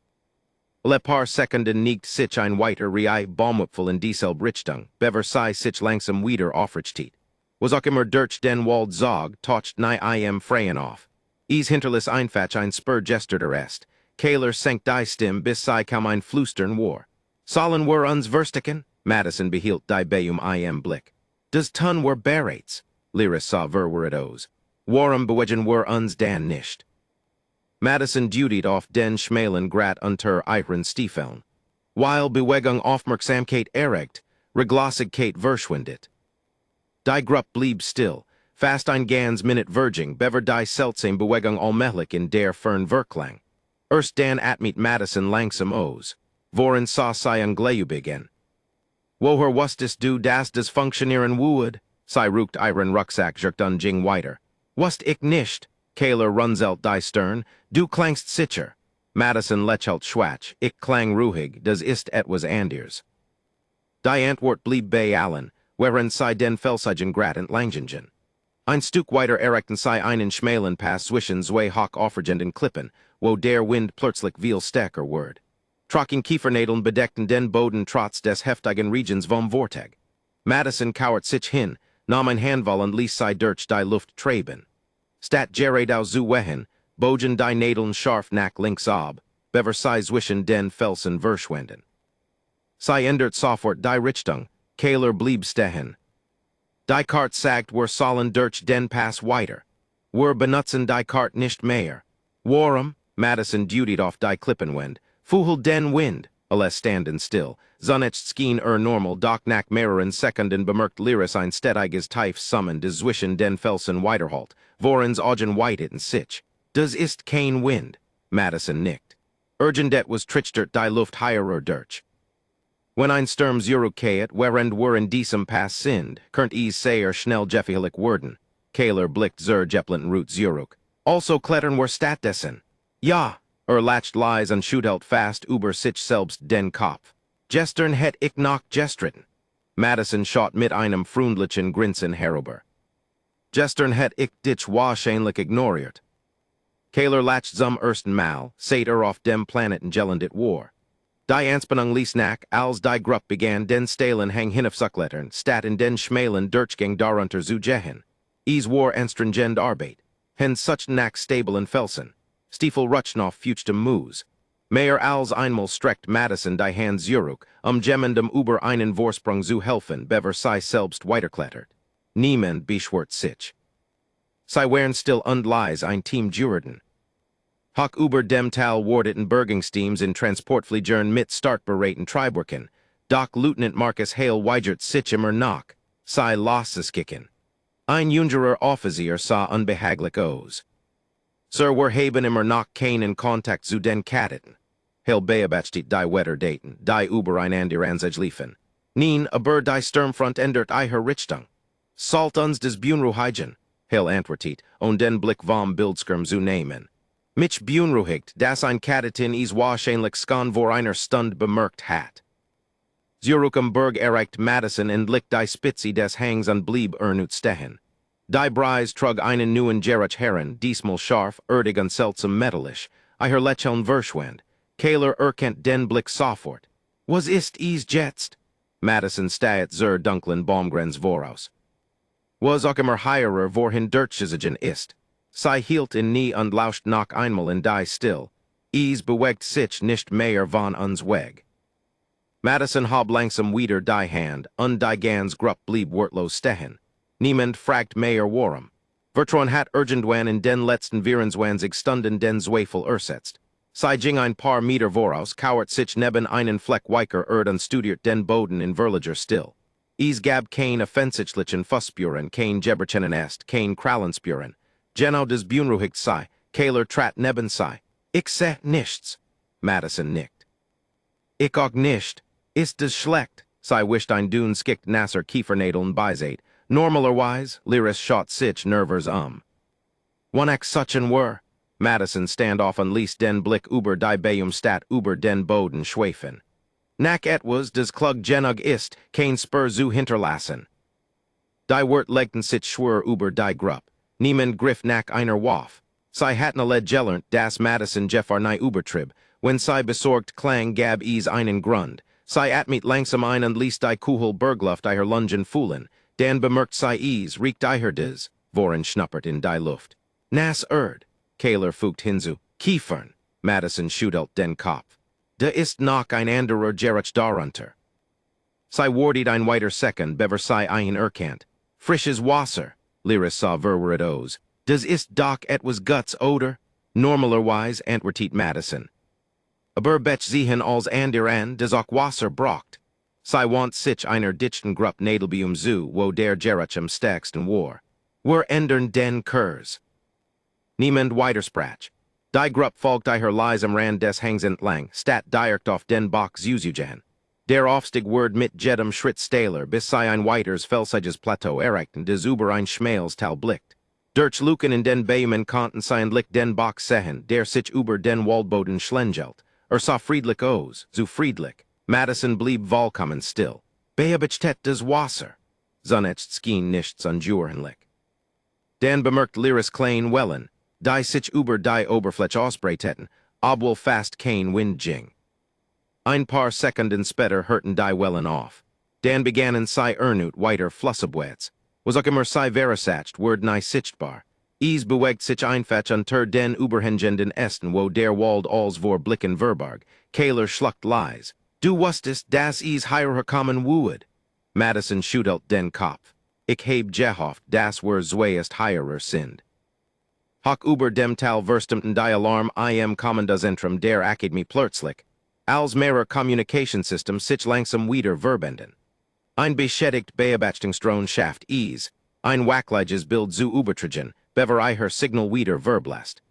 S1: Le paar Sekunden niegt sich ein weiter Rei Baumwipfel in dieselbe Richtung, bever sei sich langsam wieder aufrichtet. Was auch immer durch den Wald zog, taucht nie freien auf. Es hinterließ einfach ein Spur gesterter est. Keiler senkt die Stimme, bis sei kaum ein Flüstern war. Sollen wir uns versticken? Madison behielt die Bayum Blick. Das tun wir bereits. Lyris sah wir it os. Warum bewegen wir uns dann nicht? Madison dutied auf den schmalen Grat unter ihren Stiefeln. Weil Bewegung Aufmerksamkeit erregt, Reglosigkeit verschwindet. Die Gruppe blieb still, fast ein ganz Minute verging, bever die seltsame Bewegung allmählich in der Fern verklang. Erst dann atmet Madison langsam aus. Worin sah sei ein Gleubig en. Woher wusstest du, dass das funktionieren würde? Sei ruckt ihren Rucksack jerkt Jing weiter. Wust ich nicht? Keiler runzelt die Stern. Du klangst sicher. Madison lächelt schwach. Ich klang ruhig, das ist etwas anders. Die Antwort blieb bei allen, während sei den Felsigen Grat entlangen. Ein Stück weiter erreichten sei einen schmalen Pass zwischen zwei hoch aufregenden Klippen, wo der Wind plötzlich viel stärker wurde. Trocken Kiefernadeln bedeckten den Boden trotz des heftigen Regions vom Vortag. Madison kauert sich hin, nahm ein Handball und ließ sei durch die Luft treiben. Stat Jared aus zu wehen, bogen die Nadeln scharf nach links ab, bever sei zwischen den Felsen verschwenden. Sei ändert sofort die Richtung, Keiler blieb stehen. Die Kart sagt wir sollen durch den Pass weiter. Wir benutzen die Kart nicht mehr. Warum? Madison dutied auf die Klippenwind. Fuhel den Wind, alles standen still. Zunächst schien normal, doch nach mehreren Sekunden bemerkt Lyris ein stetiges Tief summen des zwischen den Felsen weiterhalt, worin's Augen weiteten sich. Das ist kein Wind. Madison nickt. Urgendet was trichtert die Luft higher durch. Wenn ein Sturm zurückkehrt, während wir in diesem Pass sind, könnt es sehr schnell gefährlich werden. Keiler blickt zur Jeppeln Route zurück. Also klettern wir stattdessen. Ja. Latcht leise und schüttelt fast über sich selbst den Kopf. Gestern het ich noch gestritten. Madison schaut mit einem freundlichen Grinsen herüber. Gestern het ich dich wahrscheinlich ignoriert. Keiler lacht zum ersten Mal, seit auf dem Planeten geländet war. Die Anspannung ließ nach, als die Gruppe begann den Stelen hang hinafzucklettern, statt in den schmalen Durchgang darunter zu gehen. Es war anstrengend Arbeit. Hen such nach stablen Felsen. Stiefel Rutschnoff fuchtem Moos. Mehr als einmal streckt Madison die Hand zurück, jemandem über einen Vorsprung zu helfen, bever sei selbst weiterklettert. Niemand beschwert sich. Sei wären still und leise ein Team Jurden. Hoch über dem Tal wardeten Bergungsteams in Transportfliegern mit startbereiten Treibwerken, doch Lieutenant Marcus Hale weigert sich immer noch. Sei losses kicken. Ein jüngerer Offizier sah unbehaglich aus. Sir, wir haben immer noch keinen Kontakt zu den Kadetten. Hale beobachtet die Wetterdaten, die über einander ansicht liefen. Nein, aber die Sturmfront ändert ihre Richtung. Salt uns des Bunruhigen, Hail Antwertiet, on den Blick vom Bildskirm zu nehmen. Mich Bunruhigt, das ein Kadetten is wahrscheinlich skan vor einer Stund bemerkt hat. Zurückem Berg erreicht Madison und lick die Spitze des Hangs an blieb stehen. Die Breis trug einen neuen Gerach Herren, diesmal scharf, erdig und seltsam metallisch, her lächeln Verschwend. Kaler erkennt den Blick sofort. Was ist jetzt? Madison staet zur dunklen Baumgrenz voraus. Was auch immer heirer vorhin Dirtschisigen ist. Sei hielt in nie und lauscht noch einmal in die still. Bewegt sich nicht mehr von uns weg. Madison hob langsam wieder die Hand, die gans grupp blieb wortlos stehen. Niemand fragt mehr warum. Vertron hat irgendwann in den letzten 24 Stunden den Zweifel ersetzt. Sei ging ein paar Meter voraus, kauert sich neben einen Fleck weicher und studiert den Boden in Verliger still. Gab kein offensichtlichen Fussspüren, kein Geberchenen est, kein Krallenspüren. Genau des Bunruhigt sei, Kaler trat neben sei. Ich seh nichts. Madison nickt. Ich auch nicht. Ist des schlecht, sei wischt ein dun skickt nasser Kiefernadeln beiseit. Normalerwise, Lyris shot sich nervers One ex suchen were. Madison stand off unleased den Blick über die Beumstat über den Boden schweifen. Nach etwas des Klug genug ist, kein Spur zu hinterlassen. Die Wort legten sich schwur über die Grupp. Niemand griff nach einer Waff. Sei hatten led gellernt, das Madison Jeffarnei Übertrib, wenn sei besorgt klang gab einen Grund. Sei atmit langsam ein und ließ die Kuhel Bergluft her Lungen fuhlen. Dan bemerkt sei riecht her des, voren schnuppert in die Luft. Nas Kaler fugt hinzu, Kiefern, Madison schudelt den Kopf. Da ist noch ein anderer Gerach darunter. Sei wartet ein weiter Second, bever sei ein erkannt. Frisches Wasser, Lyris sah verweret os. Das ist doch etwas Guts oder? Normalerweise antwortet Madison. Aber betch sehen als an, des auch Wasser braucht. Sei want sich einer dichten Grupp Nadelbium zu, wo der Gerach am stärksten war. Ändern den Kurs. Niemand weitersprach. Die Grupp folgt her Lies am Rand des Hangs entlang, stat direkt auf den Bach Zuzujan. Der Aufstieg word mit jedem Schritt steiler, bis sei ein weiters felsiges Plateau erreichten, des über ein Schmales Tal blickt. Durch Luken in den Bäumen konnten sein Lick den Bach sehen, der sich über den Waldboden schlengelt. Sah friedlich aus, zu friedlich. Madison blieb vollkommen still. Beabechtet des Wasser. Zunetzt schien nichts unjurenlich. Dan bemerkt Lyris klein Wellen, die sich über die Oberfläche ausbreiteten, obwohl fast kein Wind ging. Ein paar Sekunden später hörten die Wellen auf. Dan begannen sei ernut weiter Flussabwärts. Was auch immer sei verisacht, word nei sichtbar. Bewegt sich einfach unter den überhängenden Ästen, wo der Wald als vor Blicken verbarg. Kaler schluckt leis. Du wusstest, dass hierer kommen would. Madison schüttelt den Kopf. Ich heb gehofft, das were zweiest hierer sind. Hock über dem Tal verstumten die Alarm kommen das Zentrum der Akademie plötzlich. Als mehrer Communication System sich langsam wieder verbenden. Ein beschädigt Beobachtungsdrohne-Schaft ein wackliges Bild zu übertragen, bever her Signal wieder verblasst.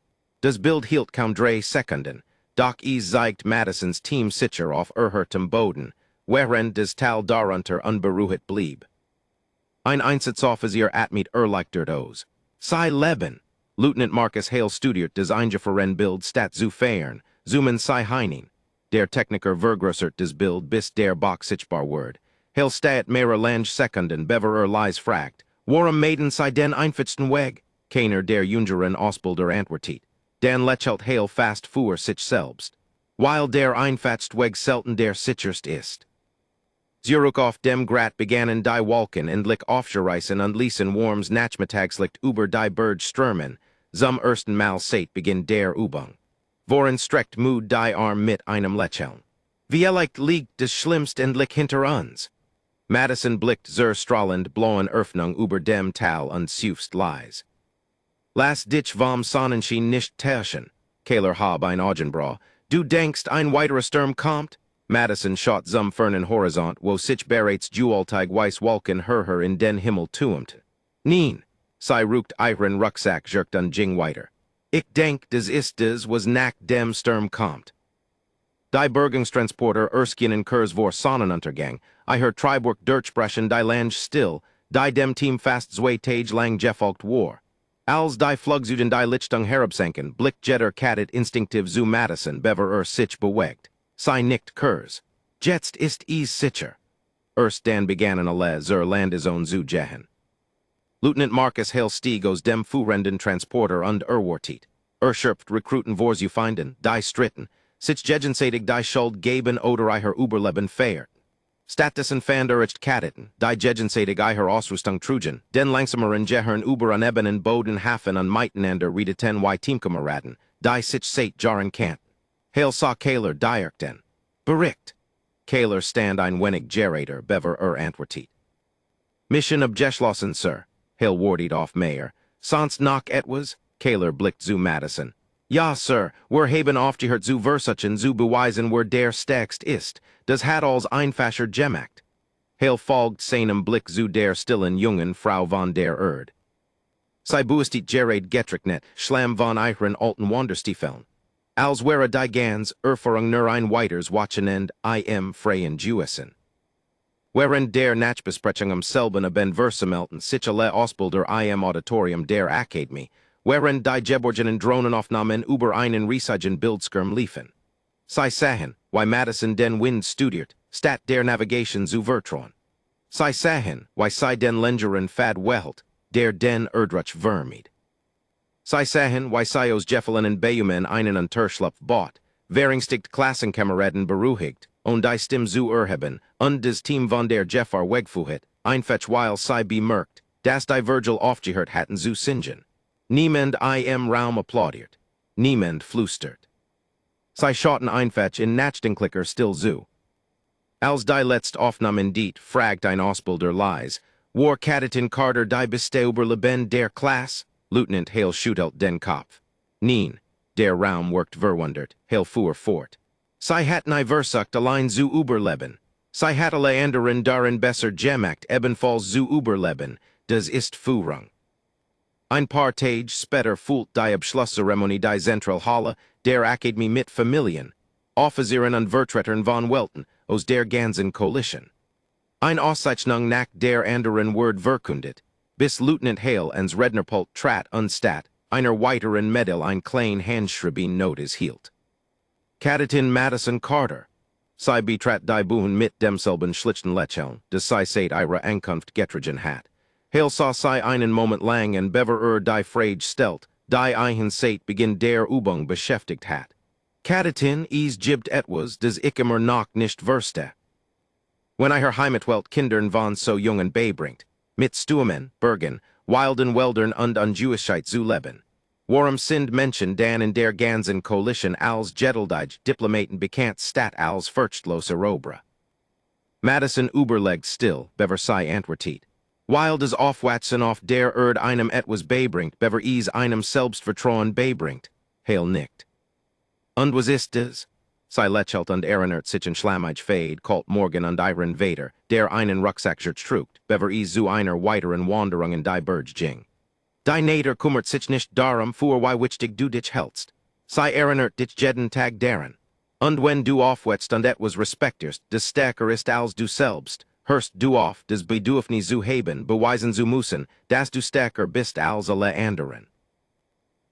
S1: Das Bild hielt kaum 3 Sekunden, doch zeigt Madisons Team sicher auf erhörtem Boden, während des Tal darunter unberuhigt blieb. Ein Einsatzoffizier atmit erleichtert aus. Sei leben! Lieutenant Marcus Hale studiert des eingefroren Bild stat zu fern, zoomen sei heinin. Der Techniker vergrößert des Bild bis der Bach sichtbar word. Hale stat mehrer Lange Sekunden bever lies fragt. Warum maiden sei den einfachsten Weg? Keiner der jüngeren Ausbilder antwortet. Dan lächelt Hale fast für sich selbst. Weil der einfachste Weg selten der sicherst ist. Zurück auf dem Grat begannen die Wolken endlich aufzureißen und ließen Worms Nachmittagslicht über die Berge strömen. Zum ersten Mal seit Beginn der Übung. Voren streckt Mood die Arm mit einem Lächeln. Vielleicht liegt des Schlimmst endlich hinter uns. Madison blickt zur strahlend blauen Öffnung über dem Tal und seufzt leis. Lass dich vom Sonnenschein nicht täuschen. Kaler hab ein Augenbraue. Du denkst, ein weiterer Sturm kommt? Madison schaut zum fernen Horizont, wo sich bereits jewelteig weiß Wolken her in den Himmel tumt. Nein, sei ruckt ihren Rucksack jerkt an Jing weiter. Ich denk, des ist des, was nach dem Sturm kommt. Die Bergungstransporter Erskinen Kurs vor Sonnenuntergang, her Triburg durchbrechen die Lange still, Die dem Team fast zwei Tage lang gefolgt war. Als die Flugzeugen die Lichtung herabsanken, blick jetter Kadet instinktiv zu Madison bever sich bewegt. Sei nicht Kurs. Jetzt ist es sicher. Erst dan begannen alle Landeszone zu gehen. Lieutenant Marcus Hale stieg aus dem Fuhrenden Transporter und Wartit. Schürft Rekruten vor zu finden, die stritten, sich gegenseitig die Schuld geben oder ihrer Überleben feiert. Stattdessen fand ich Kadetten, die gegenseitig ihrer Ausrüstung trugen, den langsameren Gehirn über an ebenen Boden hafen und miteinander redeten wie Teamkameraden, die sich seit Jahren kannten. Hale sah Kaler den. Bericht. Kaler stand ein wenig gerader bever Antwortet. Mission abgeschlossen, Sir. Hale wardied off Mayor. Sonst noch etwas? Kaler blicked zu Madison. Ja, Sir, wir haben aufgehört zu versuchen zu beweisen, wer der stärkst ist. Das hat als einfacher gemacht. Hale folgt seinem Blick zu der stillen jungen Frau von der Erde. Sie buestet gerade getricknet, schlam von ihren alten Wanderstiefeln. Als wäre die ganz Erfahrung nur ein weiters Wochenend freien Jewissen. Während der Nachbesprechung selben ben Versamelten sich alle Ausbilder Auditorium der Akademie, während die geborgenen Drohnenaufnahmen über einen riesigen Bildschirm liefen. Sie sahen, wie Madison den Wind studiert, statt der Navigation zu vertrauen. Sie sahen, wie sie den längeren Pfad wählt, der den Erdrutsch vermied. Sie sahen, wie sie aus Gefallenen Beumen einen Unterschlupf bot, währungstigt Klassenkameraden beruhigt, und die Stimme zu erheben, und das Team von der Jeffar wegfuhet, einfach weil sie bemerkt, dass die Virgil aufgehört hatten zu singen. Niemand im Raum applaudiert. Niemand flüstert. Sie schauten einfach in Nachdenklicker still zu. Als die letzte Aufnahmen diet, fragt ein Ausbilder leise, war Kadetin Carter die beste Überleben der Klasse? Lieutenant Hale schüttelt den Kopf. Nein, der Raum wirkt verwundert, Hale fuhr fort. Sie hatten versucht allein zu überleben. Sie hat alle anderen darin besser gemacht, ebenfalls zu überleben, das ist Führung. Ein paar Tage später fühlt die Abschlusszeremonie die Zentralhalle der Akademie mit Familien, Offizieren und Vertretern von Welten aus der ganzen Koalition. Ein Auszeichnung nach der anderen Word verkündet, bis Lieutenant Hale ans Rednerpult trat und statt einer weiteren Medal ein klein Handschrieben Notice hielt. Kadetin Madison Carter. Sie betrat die Buchen mit demselben schlichten Lächeln, das sie seit ihrer Ankunft getragen hat. Hale sah sie einen Moment lang und bever die Frage stellt, die einen seit Beginn der Übung beschäftigt hat. Kadetin gibt etwas, das ich immer noch nicht verstehe. Wenn ihre Heimatwelt Kindern von so jungen beibringt, mit Stürmen, Bergen, wilden Wäldern und Unjewigkeit zu leben. Warum sind Menschen dann in der ganzen Koalition als gedeldige Diplomaten bekannt statt als furchtlose Robre? Madison überlegt still, bever sie antwortet. Weil das Aufwachsen auf der Erde einem etwas beibringt, bever einem Selbstvertrauen beibringt. Hale nickt. Und was ist das? Sie lächelt und erinnert sich an Schlammige Fade, kalt Morgan und ihren Vader, der einen Rucksack trugt, bever zu einer weiteren Wanderung in die Berge ging. Die Nader kümmert sich nicht darum, für wie wichtig du dich hältst. Sie erinnert dich jeden Tag daran. Und wenn du aufwächst und etwas respektierst, das stärker ist als du selbst, hörst du auf, das Bedürfnis zu haben, beweisen zu müssen, dass du stärker bist als alle anderen.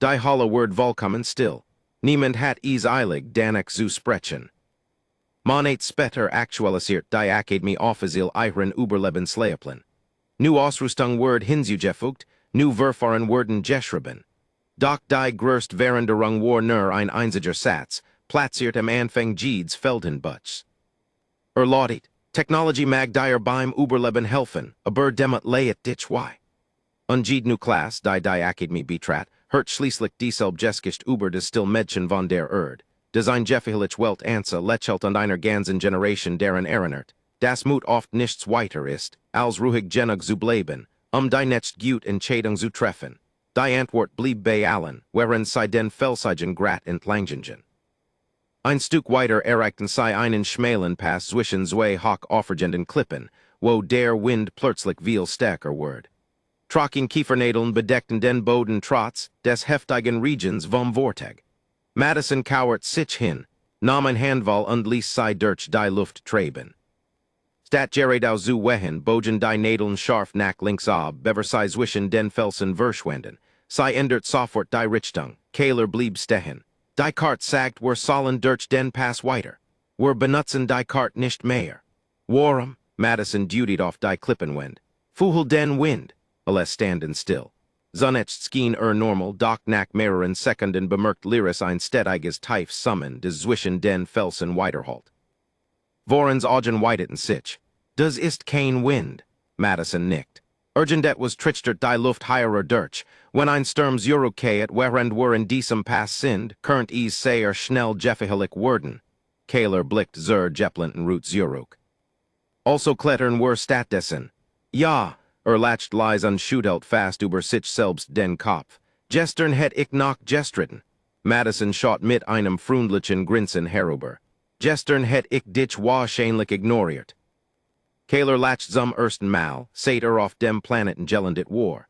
S1: Die Halle wird vollkommen still. Niemand hat eilig, danach zu sprechen. Man hat später aktualisiert die Akademie offiziell ihren Überlebenslehrplan. Nu Ausrüstung wird hinzugefügt, nu verfahren werden geschrieben. Doch die größte Veränderung war nur ein einziger Satz, platziert am Anfang jedes Feldenbuts. Lautet, Technology mag dir beim Überleben helfen, aber damit lehet dich wei. Und jede nu Klasse, die Akademie betrat, hört schließlich dieselbe Geschichte über das Stillmädchen von der Erde, das ein gefährlich Welt ansa lächelt und einer ganzen Generation deren erinnert, das Mut oft nichts weiter ist, als ruhig genug zu bleiben, die next gut Entscheidung zu treffen. Die Antwort blieb bei allen, während sie den Felsigen Grat entlangen. Ein Stück weiter erreichten sie einen schmalen Pass zwischen zwei hoch aufregenden Klippen, wo der Wind plötzlich viel stärker wurde. Trocken Kiefernadeln bedeckten den Boden trotz des heftigen Regions vom Vortag. Madison kauert sich hin, nahm ein Handball und ließ sie durch die Luft treiben. Stat Geredau zu wehen, bogen die nadeln scharf nach links ab, bever sei zwischen den Felsen verschwenden. Sei ändert sofort die Richtung, Kaler blieb stehen. Die Kart sagt were sollen durch den Pass weiter. Were benutzen die Kart nicht mehr. Warum? Madison dutied off die Klippenwend. Fuhel den Wind, alles standen still. Zunetzt skien normal, doch nach mehreren Sekunden bemerkt Lyris ein stetiges Tief summen, des zwischen den Felsen weiterhalt. Vorens augen weiteten sich. Das ist kein Wind, Madison nickt. Urgendet was trichtert die Luft higher durch, wenn ein Sturm zurückkehrt, während wir in diesem Pass sind, könnt es sehr schnell gefährlich werden. Kaler blickt zur Jeppelnden Route zurück. Also klettern wir stattdessen. Ja, latcht leise und schüttelt fast über sich selbst den Kopf. Gestern hätt ich noch gestritten. Madison schaut mit einem freundlichen Grinsen herüber. Gestern hätt ich dich wahrscheinlich ignoriert. Kaler latcht zum ersten Mal, seit auf dem Planeten gelendet war.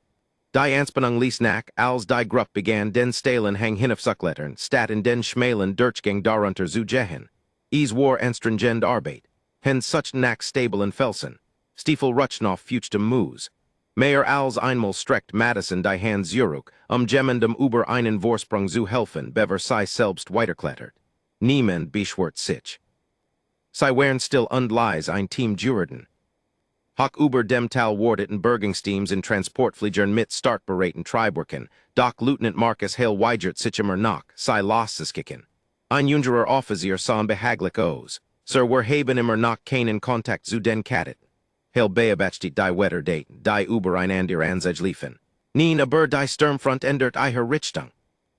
S1: Die Anspannung ließ nach, als die Gruppe begann den Stalen hang hinafzucklettern, stat in den schmalen Durchgang darunter zu gehen. Es war anstrengend Arbeit. Hen such nach stablen Felsen. Stiefel Rutschnoff fuchtem Moos. Mehr als einmal streckt Madison die Hand zurück, jemandem über einen Vorsprung zu helfen, bever sei selbst weiterklettert. Niemand beschwert sich. Sei wären still und leise ein Team Jurden. Hock über dem Tal wardeten Bergungsteams in Transportfliegern mit startbereiten Triebwerken, doch Lieutenant Marcus Hale weigert sich immer noch, sei loszuskicken. Ein jüngerer Offizier sah behaglich aus. Sir wir haben immer noch keinen Kontakt zu den Kadetten. Hale beabachtet die Wetterdaten, die über ein ander Ansage liefen. Nien aber die Sturmfront ändert ihre Richtung.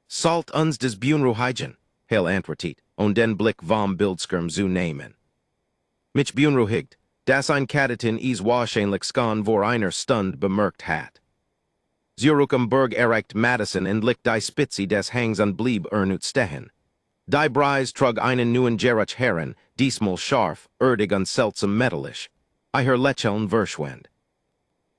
S1: Salt uns des Bunruhigen, Hale antwortet, und den Blick vom Bildschirm zu nehmen. Mich Bunruhigt, das ein Kadetten is wahrscheinlich schon vor einer Stunde bemerkt hat. Zurück Berg erreicht Madison und liegt die Spitze des Hangs und blieb ernut stehen. Die Breise trug einen neuen Geruch heran, diesmal scharf, erdig und seltsam metallisch. Ihr lächeln verschwand.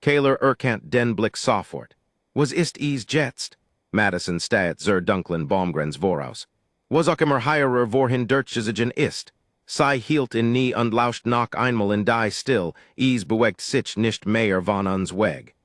S1: Kaler erkannt den Blick sofort. Was ist es jetzt? Madison steht zur dunklen Baumgrens voraus. Was auch immer heirer vorhin durchgesigen ist. Sei hielt in nie und lauscht noch einmal in die still, es bewegt sich nicht mehr von uns weg.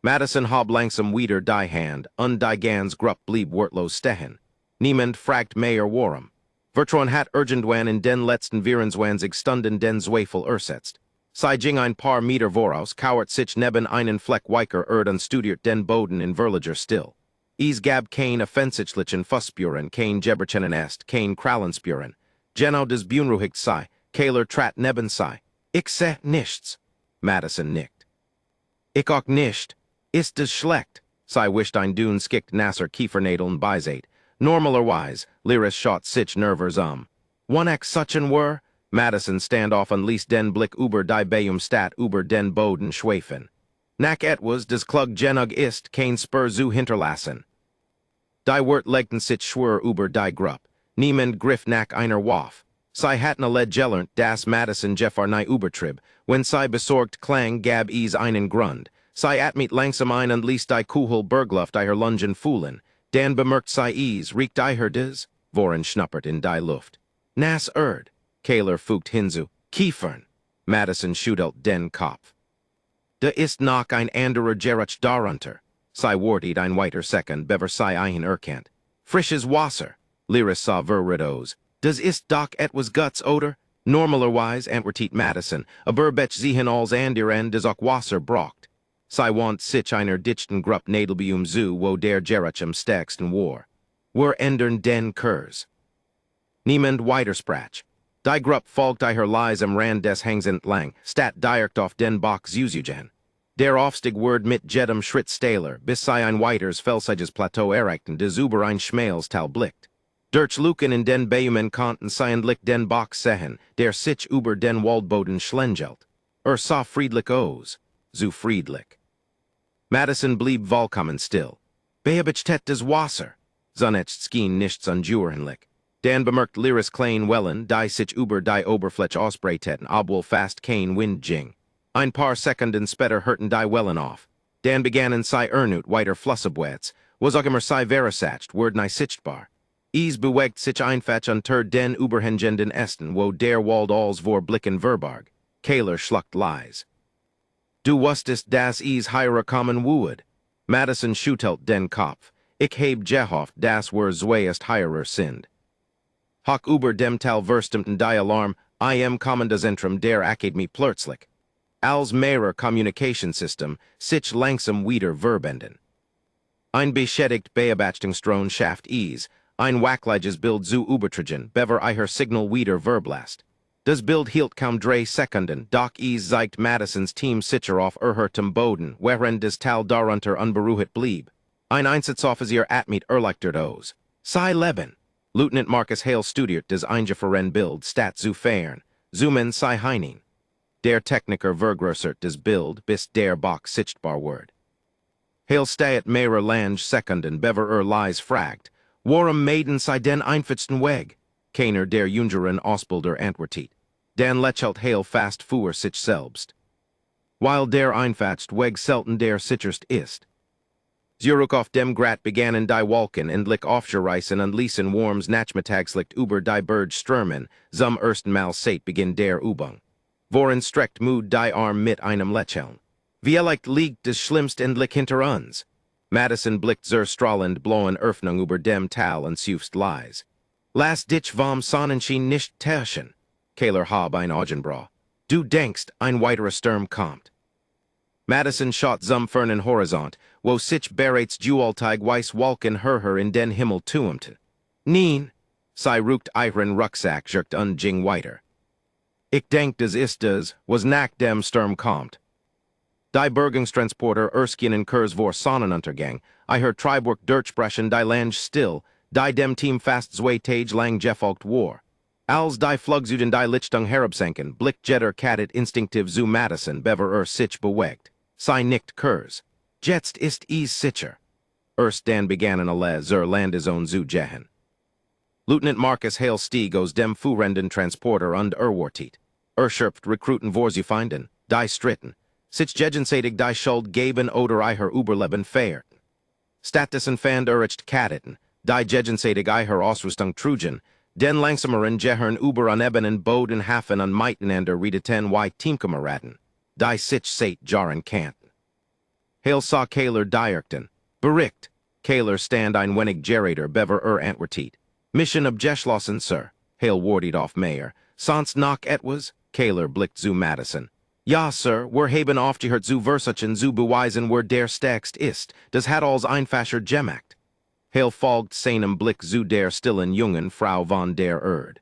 S1: Madison hob langsam wieder die Hand, und die ganz Gruppe blieb wortlos stehen. Niemand fragt mehr warum. Vertron hat irgendwann in den letzten 24 Stunden den Zweifel ersetzt. Sei ging ein paar Meter voraus, kauert sich neben einen Fleck weicher und studiert den Boden in Verliger still. Es gab kein offensichtlichen Fussspüren, kein Geberchenen est, kein Krallenspüren. Genau des Bunruhigt sei, Kaler trat neben sei. Ich seh nichts. Madison nickt. Ich auch nicht. Ist es schlecht? Sei wischt ein Dun skickt Nasser Kiefernadeln beiseit. Normalerweise, Lyris schaut sich nervers One ex suchen were? Madison stand off und ließ den Blick über die Beumstat über den Boden schweifen. Nach etwas des Klug genug ist, kein Spur zu hinterlassen. Die Wirt legten sich schwur über die Gruppe. Niemand griff nach einer Waff. Sei hatten alle gelernt, dass Madison Jeffarnei übertrieb, wenn sei besorgt klang gab es einen Grund. Sei atmet langsam ein und ließ die Kuhel Bergluft ihr Lungen fühlen. Dan bemerkt sei es, riecht ihr des? Voren schnuppert in die Luft. Nas Kaler fugt hinzu. Kiefern. Madison schüttelt den Kopf. Da ist noch ein anderer Geruch darunter. Sei wartet ein weiter Second, bever sei ein erkannt. Frisches Wasser. Lyris sah verridos. Das ist doch etwas Guts, oder? Normalerweise, antwortet Madison, aber bech sehen als anderen des auch Wasser braucht. Sei want sich einer dichten Gruppe Nadelbeum zu, wo der Geruch am stärksten war. Wir ändern den Kurs. Niemand weitersprach. Die Gruppe folgt ihr leis am Rand des Hangs entlang, stat direkt auf den Bach zuzugen. Der Aufstieg wird mit jedem Schritt steiler, bis sei ein weiters felsiges Plateau erreichten, des über ein schmales Tal blickt. Durch Luken in den Bäumen konnten seien lick den Bach sehen, der sich über den Waldboden schlengelt. Sah friedlich aus, so friedlich. Madison blieb vollkommen still. Behabechtet des Wasser. Zunetzt skien nichts unjurenlich. Dan bemerkt Lyris klein Wellen, die sich über die Oberfläche ausbreiteten, obwohl fast kein Wind ging. Ein paar Sekunden später hörten die Wellen auf. Dan begannen sei ernut weiter Flussabwärts, was auch immer sei verisacht, word nei sichtbar. Es bewegt sich einfach unter den überhängenden Ästen, wo der Wald als vor Blicken verbarg. Kaler schluckt lies. Du wustest das is hire common wood. Madison schutelt den Kopf. Ich heb gehoft das were zweiest hirer sind. Hoc über dem Tal verstimten die Alarm, I am Kommandazentrum der Akademie plötzlich. Als mehrer Communication System, sich langsam wieder verbenden. Ein beschädigt Beobachtungsdrone Schaft ease, ein Wackliges Bild zu übertragen, bever ihr Signal wieder verblast. Das Bild hielt kaum 3 Sekunden, doch es zeigt Madisons Team sicher auf erhörtem Boden, während das Tal darunter unberuhigt blieb. Ein Einsatzoffizier atmet erleichtert aus. Sei leben. Lieutenant Marcus Hale studiert das eingefroren Bild stat zu fern, zoomen sei heinin. Der Techniker vergrößert das Bild, bis der Box sichtbar wird. Hale steht mehrere Lange Sekunden, bever lies fragt, warum maiden sei den einfachsten Weg? Keiner der jüngeren Ausbilder antwortet. Dan lächelt Hale fast für sich selbst. Weil der einfachste Weg selten der sicherst ist. Zurück auf dem Grat begannen die Wolken endlich aufzureißen und ließen Worms Nachmittagslicht über die Berge strömen, zum ersten Mal seit Beginn der Übung. Worin streckt Mut die Arm mit einem Lächeln. Vielleicht liegt das Schlimmste endlich hinter uns. Madison blickt zur strahlend blauen Öffnung über dem Tal und seufzt leise. Lass dich vom Sonnenschein nicht täuschen. Kaler hab ein Augenbraue. Du denkst, ein weiterer Sturm kommt. Madison schaut zum fernen Horizont, wo sich bereits Jewelteig weiß Wolken höher in den Himmel tuemten. Nein, sei ruckt ihren Rucksack jerkt Jing weiter. Ich denk das ist das, was nach dem Sturm kommt. Die Bergungstransporter Erskinen Kurs vor Sonnenuntergang, I hör Triburg durchbrechen die Lange still, die dem Team fast zwei Tage lang gefolgt war. Als die Flugsüden die Lichtung herabsenken, blick jetter Kadet instinktiv zu Madison bever sich bewegt. Sei nicht Kurs. Jetzt ist es sicher. Erst dann begannen alle zur Landezone zu gehen. Lieutenant Marcus Hale stieg aus dem fuhrenden Transporter und erwartet. Schürft Rekruten vor sie finden, die stritten. Sich gegenseitig die Schuld geben oder ihr Überleben feierten. Stattdessen fand erricht Kadetten, die gegenseitig ihr Ausrüstung trugen, den langsameren gehören über an ebenen Boden Hafen an miteinander redeten wie Teamkameraden, die sich seit Jahren kannten. Hale sah Kaler direkten, bericht, Kaler stand ein wenig Gerader bever antwortet. Mission abgeschlossen, Sir, Hale wartet auf Mayer, sonst noch etwas? Kaler blickt zu Madison. Ja, Sir, wir haben aufgehört zu versuchen zu beweisen, wer der stärkst ist, das hat als einfacher gemacht. Hale folgt seinem Blick zu der stillen jungen Frau von der Erde.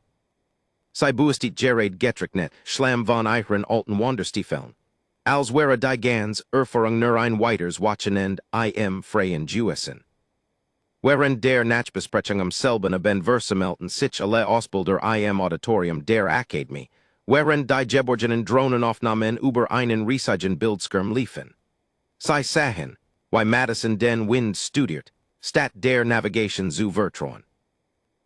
S1: Sei buestit Gerard Getricknet, Schlamm von ihren alten Wanderstiefeln. Als wäre die ganz Erfahrung nur ein weiters Wochenend im freien Jewesen. Während der Nachbesprechung am selben Ben versammelten sich alle Ausbilder im Auditorium der Akademie, während die geborgenen Drohnenaufnahmen über einen riesigen Bildschirm liefen. Sie sahen, wie Madison den Wind studiert, statt der Navigation zu vertrauen.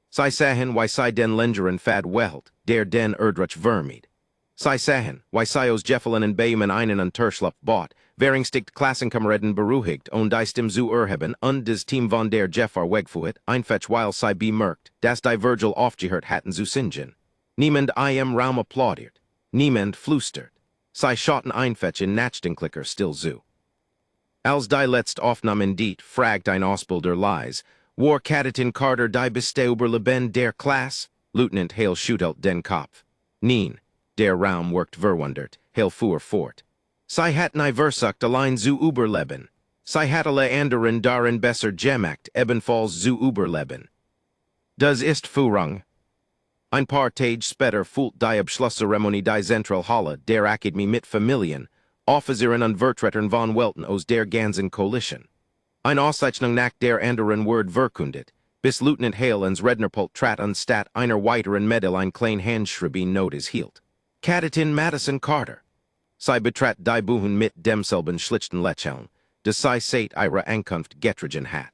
S1: Sie sahen, wie sie den längeren Pfad wählt, der den Erdrich vermied. Sie sahen, wie sie aus Jeffelen Baymen einen Unterschlupf bot, währungstigt Klassenkameraden beruhigt und die Stimme zu erheben und das Team von der Jeffar wegfuhrt, einfach weil sie bemerkt, dass die Virgil aufgehört hatten zu singen. Niemand im Raum applaudiert, niemand flüstert. Sie schauten einfach in Nachdenklicker still zu. Als die letzte Aufnahmen diet, fragt ein Ausbilder leise, war Kadetin Carter die beste Überleben der Klasse? Lieutenant Hale schüttelt den Kopf. Nein, der Raum wirkt verwundert, Hale fuhr fort. Sie hatten versucht allein zu überleben. Sie hat alle anderen darin besser gemacht, ebenfalls zu überleben. Das ist Führung. Ein paar Tage später fühlt die Abschlusszeremonie die Zentralhalle der Akademie mit Familien, Offizieren und Vertretern von Welten aus der ganzen Koalition. Eine Auszeichnung nach der anderen Word verkündet, bis Lieutenant Hale ins Rednerpult trat und statt einer weiteren Medal ein klein Handschrieben Notiz hielt. Kadetin Madison Carter. Sie betrat die Buchen mit demselben schlichten Lächeln, das sie seit ihrer Ankunft getragen hat.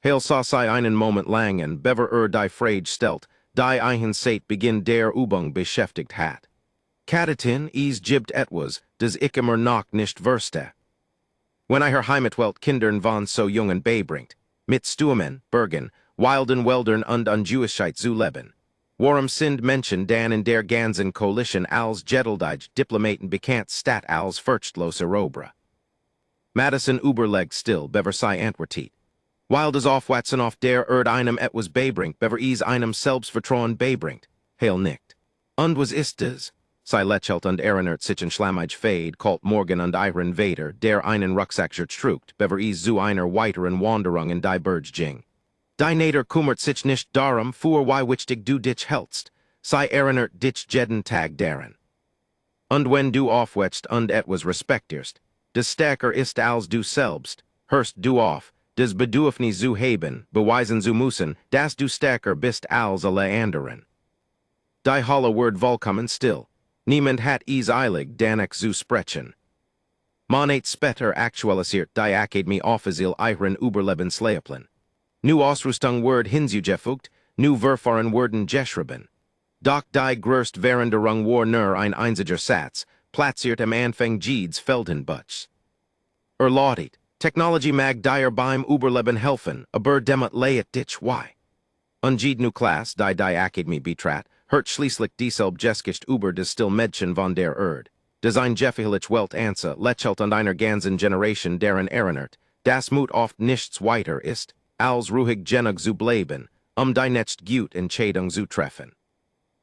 S1: Hale sah sie einen Moment lang und bever die Frage stellt, die einen seit Beginn der Übung beschäftigt hat. Kadetin, is gibt etwas, das ich immer noch nicht verstehe. Wenn ihr Heimatwelt Kindern von so jungen beibringt, mit Stürmen, Bergen, wilden Wäldern und Unjewigkeit zu leben. Warum sind Menschen dan in der ganzen Koalition als Gedeldige Diplomaten bekannt statt als furchtlose Robra. Madison Uberleg still, bever sei Antwertiet. Wildes aufwatsen auf der Erd einem etwas beibringt, bever einem selbst vertrauen beibringt. Hail nicht. Und was ist das? Sei Lechelt und Erinert sich in Schlammige Fade, kalt Morgan und Iron Vader, der einen Rucksackscher trugt, bever zu einer weiteren Wanderung in die Burge ging. Die Nader kummert sich nicht darum, für wichtig du dich hältst, sei Erinert dich jeden Tag daran. Und wenn du aufwächst und etwas respektierst, des stärker ist als du selbst, hörst du auf, des Bedürfnis zu haben, beweisen zu müssen, dass du stärker bist als alle anderen. Die holle Word vollkommen still. Niemand hat eilig danach zu sprechen. Man hat später aktualisiert die Akademie offiziell ihren Überlebensplan. Nu Ausrüstung Word hinzugefügt, nu verfahren Worden geschrieben. Doch die größte Veränderung war nur ein einziger Satz, platziert am Anfang jedes Feldenbutz. Lautet, Technology mag dir beim Überleben helfen, aber damit leet dich why. Und jede nu Klasse, die Akademie betrat, hört schließlich dieselbe Geschichte über das Stillmädchen von der Erd. Das ein Jeffihlich Welt ansa, Lechelt und einer ganzen Generation deren Erinert, das Mut oft nichts weiter ist, als ruhig genug zu bleiben, die next gut Entscheidung zu treffen.